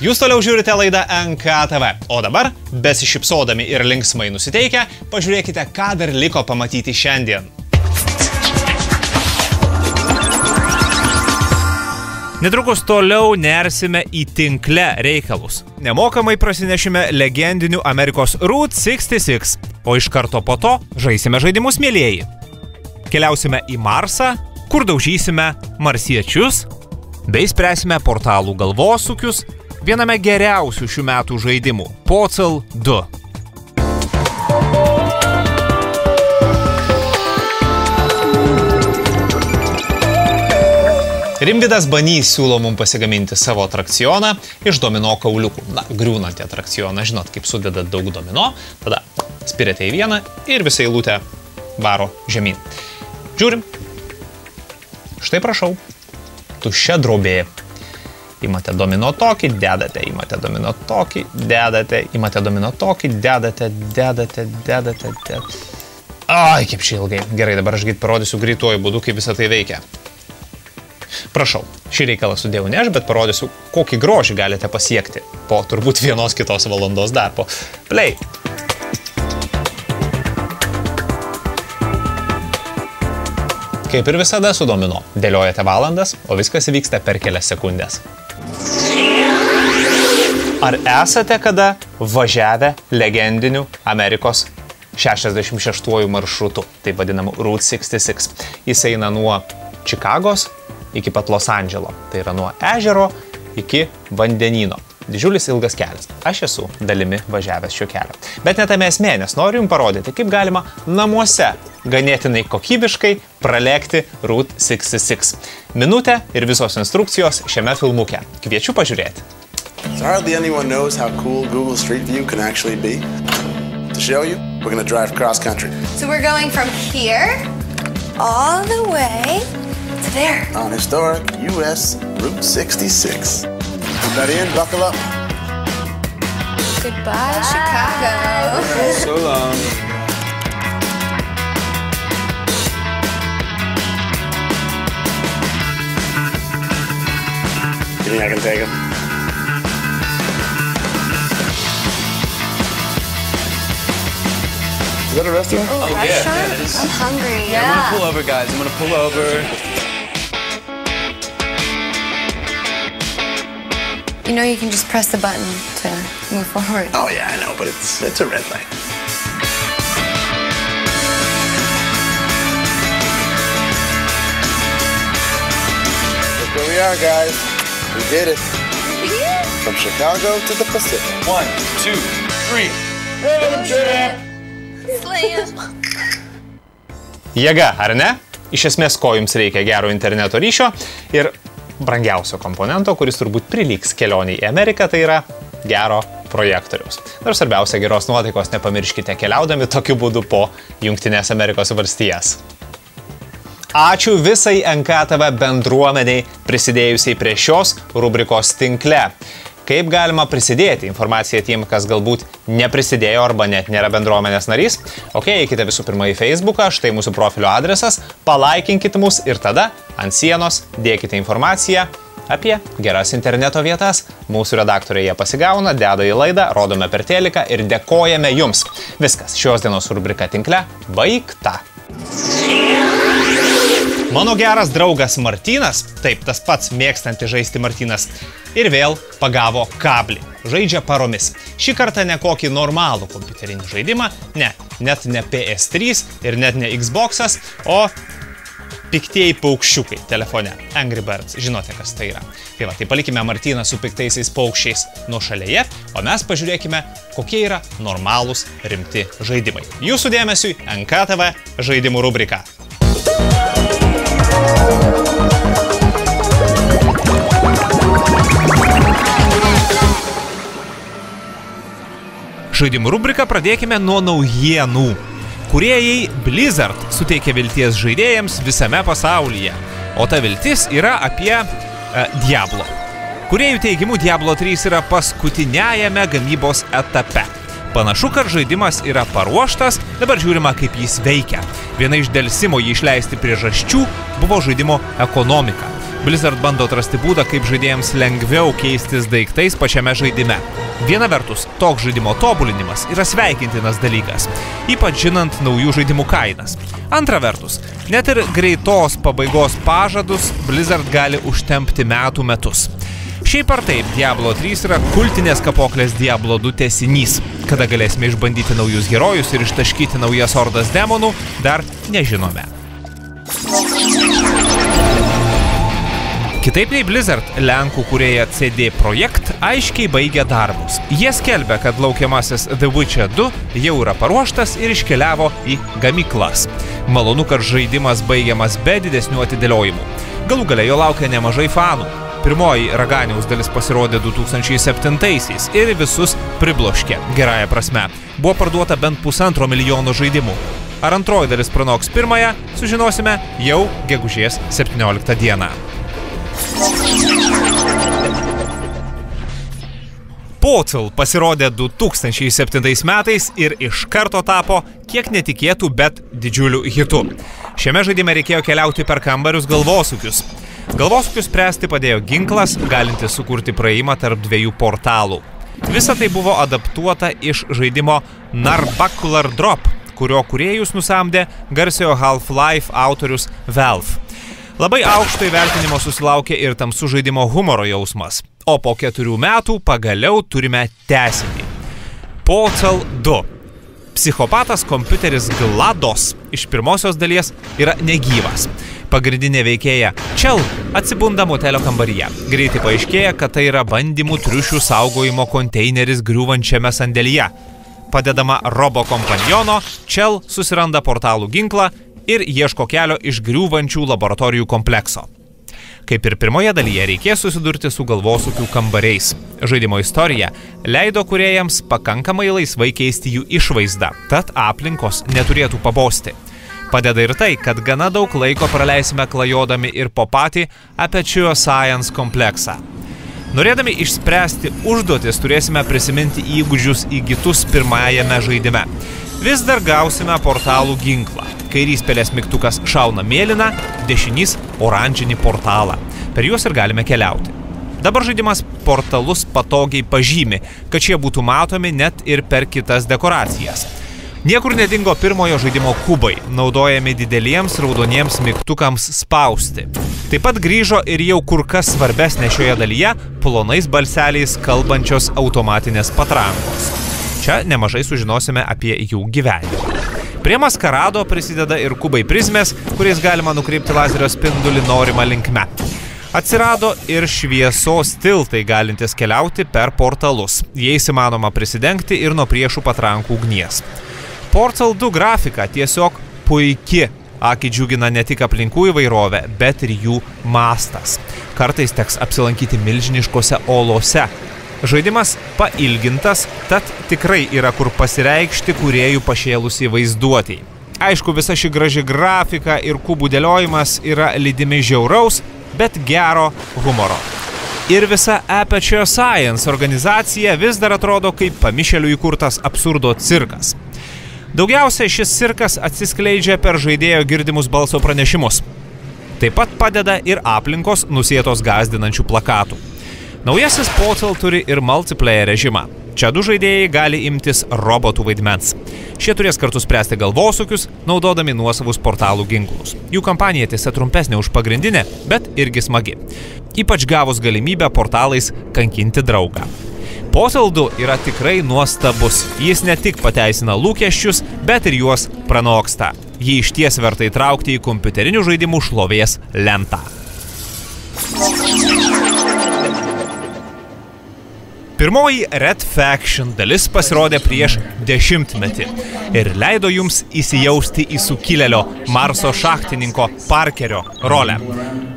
Jūs toliau žiūrite laidą NKTV, o dabar, besišypsodami ir linksmai nusiteikę, pažiūrėkite, ką dar liko pamatyti šiandien. Netrukus toliau nersime į tinkle reikalus. Nemokamai prasinešime legendinių Amerikos Route 66, o iš karto po to žaisime žaidimus mielieji. Keliausime į Marsą, kur daužysime marsiečius, bei spręsime portalų galvosūkius viename geriausių šių metų žaidimų – Pocal 2. Rimvydas Banys siūlo mums pasigaminti savo atrakcioną iš domino kauliukų. Na, griūnantį atrakcioną, žinot, kaip sudedat daug domino, tada spiriate į vieną ir visą eilutę varo žemyn. Žiūrim. Štai prašau. Tuščia drobė. Imate domino tokį, dedate, imate domino tokį, dedate, imate domino tokį, dedate. Ai, kaip čia ilgai. Gerai, dabar aš parodysiu greituoju būdu, kaip visą tai veikia. Prašau, šį reikalą sudėjau ne aš, bet parodysiu, kokį grožį galite pasiekti po turbūt vienos kitos valandos darbo. Play! Kaip ir visada su domino, dėliojate valandas, o viskas vyksta per kelias sekundės. Ar esate kada važiavę legendiniu Amerikos 66 maršrutu, taip vadinamu Route 66? Jis eina nuo Čikagos iki pat Los Andželo. Tai yra nuo ežero iki vandenyno. Didžiulis ilgas kelias. Aš esu dalimi važiavęs šio kelio. Bet net tame esmė, nes noriu jums parodyti, kaip galima namuose ganėtinai kokybiškai pralėkti Route 66. Minutė ir visos instrukcijos šiame filmuke. Kviečiu pažiūrėti. So hardly anyone knows how cool Google Street View can actually be. To show you, we're going to drive cross country. So we're going from here all the way to there. On historic US Route 66. Put that in, buckle up. Goodbye, Chicago. So long. You think I can take him? Is that a restaurant? Oh, yeah, restaurant? it is. I'm hungry. I'm gonna pull over, guys. I'm gonna pull over. You know you can just press the button to move forward. Oh yeah, I know, but it's a red light. Look where we are, guys. We did it. From Chicago to the Pacific. 1, 2, 3. Road trip! Jėga, ar ne? Iš esmės, ko jums reikia gero interneto ryšio ir brangiausio komponento, kuris turbūt prilygs kelioniai į Ameriką, tai yra gero projektoriaus. Ir svarbiausia, geros nuotaikos nepamirškite keliaudami tokiu būdu po Jungtinės Amerikos valstijas. Ačiū visai NKTV bendruomeniai prisidėjusiai prie šios rubrikos tinkle. Kaip galima prisidėti? Informacija tiem, kas galbūt neprisidėjo arba net nėra bendruomenės narys. Ok, eikite visų pirma į Facebooką, štai mūsų profilio adresas, palaikinkite mus ir tada ant sienos dėkite informaciją apie geras interneto vietas. Mūsų redaktoriai ją pasigauna, deda į laidą, rodome per teliką ir dėkojame jums. Viskas, šios dienos rubrika tinkle baigta. Mano geras draugas Martynas, taip, tas pats mėgstantis žaisti Martynas, ir vėl pagavo kablį. Žaidžia paromis. Šį kartą ne kokį normalų kompiuterinį žaidimą, net ne PS3 ir net ne Xbox'as, o piktieji paukščiukai telefone. Angry Birds, žinote, kas tai yra. Tai va, tai palikime Martyną su piktaisiais paukščiais nuošalėje, o mes pažiūrėkime, kokie yra normalūs rimti žaidimai. Jūsų dėmesiui NKTV žaidimų rubrika. Žaidimų rubriką pradėkime nuo naujienų. Kūrėjai Blizzard suteikia vilties žaidėjams visame pasaulyje, o ta viltis yra apie Diablo. Kūrėjų teigimu Diablo 3 yra paskutiniajame gamybos etape. Panašu, kad žaidimas yra paruoštas, dabar žiūrima, kaip jis veikia. Viena iš delsimo jį išleisti priežasčių buvo žaidimo ekonomika. Blizzard bando atrasti būdą, kaip žaidėjams lengviau keistis daiktais pačiame žaidime. Viena vertus, toks žaidimo tobulinimas yra sveikintinas dalykas, ypač žinant naujų žaidimų kainas. Antra vertus, net ir greitos pabaigos pažadus Blizzard gali užtempti metų metus. Šiaip ar taip, Diablo 3 yra kultinės kapoklės Diablo 2 tęsinys. Kada galėsime išbandyti naujus herojus ir ištaškyti naujas ordas demonų, dar nežinome. Kitaip nei Blizzard, lenkų kūrėja CD Projekt aiškiai baigia darbus. Jie skelbia, kad laukiamasis The Witcher 2 jau yra paruoštas ir iškeliavo į gamyklas. Malonu, kad žaidimas baigiamas be didesnių atidėliojimų. Galų gale jo laukia nemažai fanų. Pirmoji Raganiaus dalis pasirodė 2007-aisiais ir visus pribloškė, gerąja prasme. Buvo parduota bent 1,5 milijono žaidimų. Ar antroji dalis pranoks pirmąją, sužinosime jau gegužės 17 dieną. Portal pasirodė 2007 metais ir iš karto tapo kiek netikėtų, bet didžiulių hitų. Šiame žaidime reikėjo keliauti per kambarius galvosūkius. Galvosūkius spręsti padėjo ginklas, galintis sukurti praėjimą tarp dviejų portalų. Visa tai buvo adaptuota iš žaidimo Narbacular Drop, kurio kūrėjus nusamdė garsiojo Half-Life autorius Valve. Labai aukšto įvertinimo susilaukė ir tamsų žaidimo humoro jausmas. O po 4 metų pagaliau turime tęsinį. Portal 2. Psichopatas kompiuteris GLaDOS iš pirmosios dalies yra negyvas. Pagrindinė veikėja Chell atsibunda motelio kambaryje. Greitai paaiškėja, kad tai yra bandymų triušių saugojimo konteineris griūvančiame sandėlyje. Padedama robo kompaniono, Chell susiranda portalų ginklą ir ieško kelio iš griūvančių laboratorijų komplekso. Kaip ir pirmoje dalyje, reikės susidurti su galvosūkių kambariais. Žaidimo istorija leido kūrėjams pakankamai laisvai keisti jų išvaizdą, tad aplinkos neturėtų pabosti. Padeda ir tai, kad gana daug laiko praleisime klajodami ir po patį Aperture Science kompleksą. Norėdami išspręsti užduotis, turėsime prisiminti įgūdžius įgytus pirmajame žaidime. Vis dar gausime portalų ginklą. Kairys pelės mygtukas šauna mėlyną, dešinys oranžinį portalą. Per juos ir galime keliauti. Dabar žaidimas portalus patogiai pažymi, kad šie būtų matomi net ir per kitas dekoracijas. Niekur nedingo pirmojo žaidimo kubai, naudojami dideliems raudoniems mygtukams spausti. Taip pat grįžo ir jau kur kas svarbesnė šioje dalyje plonais balseliais kalbančios automatinės patrankos. Čia nemažai sužinosime apie jų gyvenimą. Prie maskarado prisideda ir kubai prizmės, kuriais galima nukreipti lazerio spindulį norimą linkme. Atsirado ir šviesos tiltai galintis keliauti per portalus. Jais įmanoma prisidengti ir nuo priešų patrankų ugnies. Portal 2 grafika tiesiog puiki. Akį džiugina ne tik aplinkų įvairovė, bet ir jų mastas. Kartais teks apsilankyti milžiniškose olose. Žaidimas pailgintas, tad tikrai yra kur pasireikšti kūrėjų pašėlusiai vaizduotei. Aišku, visa ši graži grafika ir kubų dėliojimas yra lydimi žiauraus, bet gero humoro. Ir visa Aperture Science organizacija vis dar atrodo kaip pamišėlių įkurtas absurdo cirkas. Daugiausia šis cirkas atsiskleidžia per žaidėjo girdimus balso pranešimus. Taip pat padeda ir aplinkos nusėtos gąsdinančių plakatų. Naujasis Portal turi ir multiplayer režimą. Čia du žaidėjai gali imtis robotų vaidmens. Šie turės kartu spręsti galvosūkius, naudodami nuosavus portalų ginklus. Jų kampanija tiesa trumpesnė už pagrindinę, bet irgi smagi. Ypač gavus galimybę portalais kankinti draugą. Portal 2 yra tikrai nuostabus. Jis ne tik pateisina lūkesčius, bet ir juos pranoksta. Jį išties verta įtraukti į kompiuterinių žaidimų šlovės lentą. Pirmoji Red Faction dalis pasirodė prieš 10 metį ir leido jums įsijausti į sukilėlio Marso šachtininko Parkerio rolę.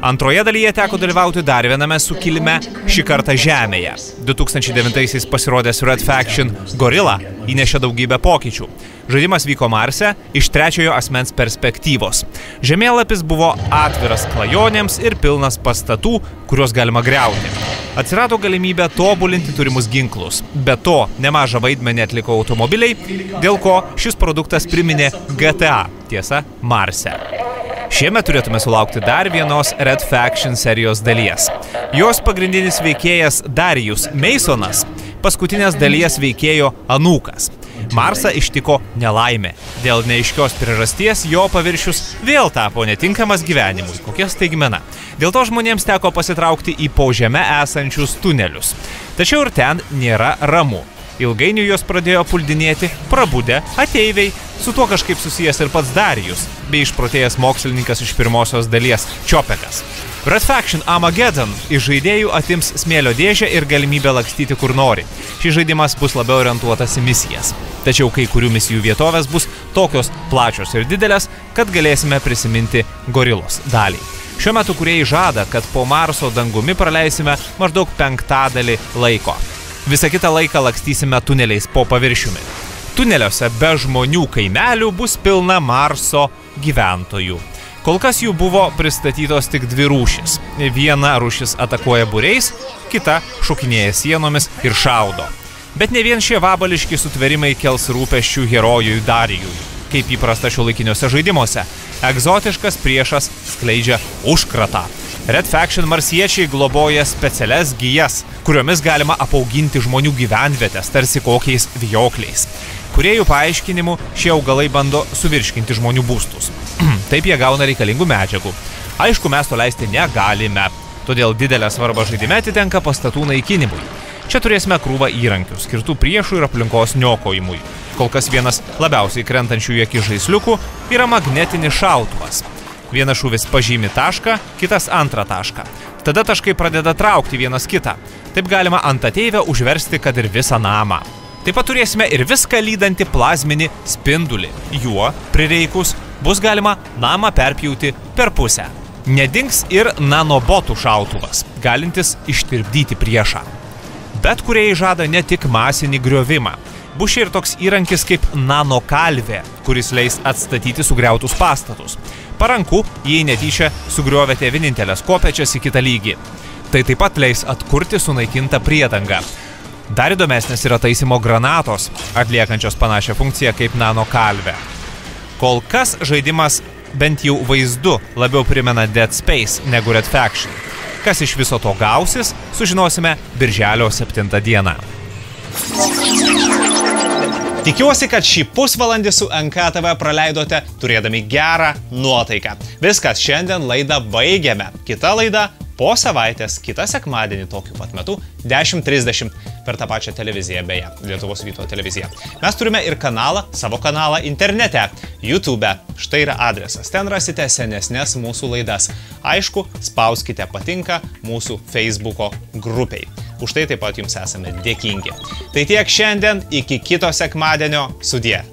Antroje dalyje teko dalyvauti dar viename sukilime, šį kartą Žemėje. 2009-aisiais pasirodęs Red Faction Gorilla įnešė daugybę pokyčių. Žaidimas vyko Marse iš trečiojo asmens perspektyvos. Žemėlapis buvo atviras klajonėms ir pilnas pastatų, kuriuos galima griauti. Atsirado galimybė tobulinti turimus ginklus. Be to, nemažą vaidmenį atliko automobiliai, dėl ko šis produktas priminė GTA, tiesa, Marse. Šiemet turėtume sulaukti dar vienos Red Faction serijos dalies. Jos pagrindinis veikėjas Darius Masonas, paskutinės dalies veikėjo anūkas. Marsą ištiko nelaimė. Dėl neaiškios priežasties jo paviršius vėl tapo netinkamas gyvenimui. Kokia staigmena. Dėl to žmonėms teko pasitraukti į po žeme esančius tunelius. Tačiau ir ten nėra ramu. Ilgainiui jos pradėjo puldinėti prabudę ateiviai, su tuo kažkaip susijęs ir pats Darijus, bei išprotėjęs mokslininkas iš pirmosios dalies Čiopekas. Red Faction Armageddon iš žaidėjų atims smėlio dėžę ir galimybę lakstyti kur nori. Šis žaidimas bus labiau orientuotas į misijas. Tačiau kai kurių misijų vietovės bus tokios plačios ir didelės, kad galėsime prisiminti Gorilos dalį. Šiuo metu kūrėjai žada, kad po Marso dangumi praleisime maždaug 1/5 laiko. Visą kitą laiką lakstysime tuneliais po paviršiumi. Tuneliuose be žmonių kaimelių bus pilna Marso gyventojų. Kol kas jų buvo pristatytos tik 2 rūšis. Viena rūšis atakuoja būriais, kita šokinėja sienomis ir šaudo. Bet ne vien šie vabališki sutvėrimai kels rūpesčių herojui Darijui. Kaip įprasta šiuolaikiniuose žaidimuose, egzotiškas priešas skleidžia užkratą. Red Faction marsiečiai globoja specialias gijas, kuriomis galima apauginti žmonių gyvenvietės, tarsi kokiais vijokliais. Kūrėjų paaiškinimu, šie augalai bando suvirškinti žmonių būstus. Taip jie gauna reikalingų medžiagų. Aišku, mes to leisti negalime, todėl didelę svarbą žaidime atitenka pastatų naikinimui. Čia turėsime krūvą įrankių, skirtų priešų ir aplinkos niokojimui. Kol kas vienas labiausiai krentančių į akį žaisliukų yra magnetinis šautuvas. Vienas šūvis pažymi tašką, kitas antrą tašką. Tada taškai pradeda traukti vienas kitą. Taip galima ant ateivę užversti, kad ir visą namą. Taip pat turėsime ir viską lydantį plazminį spindulį. Juo, prireikus, bus galima namą perpjauti per pusę. Nedings ir nanobotų šautuvas, galintis ištirpdyti priešą. Bet kūrėjai žada ne tik masinį griovimą. Bus čia ir toks įrankis kaip nanokalvė, kuris leis atstatyti sugriautus pastatus. Paranku, jei netyčia sugriovėte vienintelės kopėčias į kitą lygį. Tai taip pat leis atkurti sunaikintą priedangą. Dar įdomesnės yra taisymo granatos, atliekančios panašią funkciją kaip nanokalvė. Kol kas žaidimas bent jau vaizdu labiau primena Dead Space negu Red Faction. Kas iš viso to gausis, sužinosime birželio 7 dieną. Tikiuosi, kad šį pusvalandį su NKTV praleidote turėdami gerą nuotaiką. Viskas, šiandien laidą baigiame. Kita laida po savaitės, kitą sekmadienį tokiu pat metu 10:30 per tą pačią televiziją, beje, Lietuvos ryto televiziją. Mes turime ir kanalą, savo kanalą internete, YouTube. Štai yra adresas. Ten rasite senesnės mūsų laidas. Aišku, spauskite patinka mūsų Facebooko grupiai. Už tai taip pat jums esame dėkingi. Tai tiek šiandien, iki kito sekmadienio, sudie.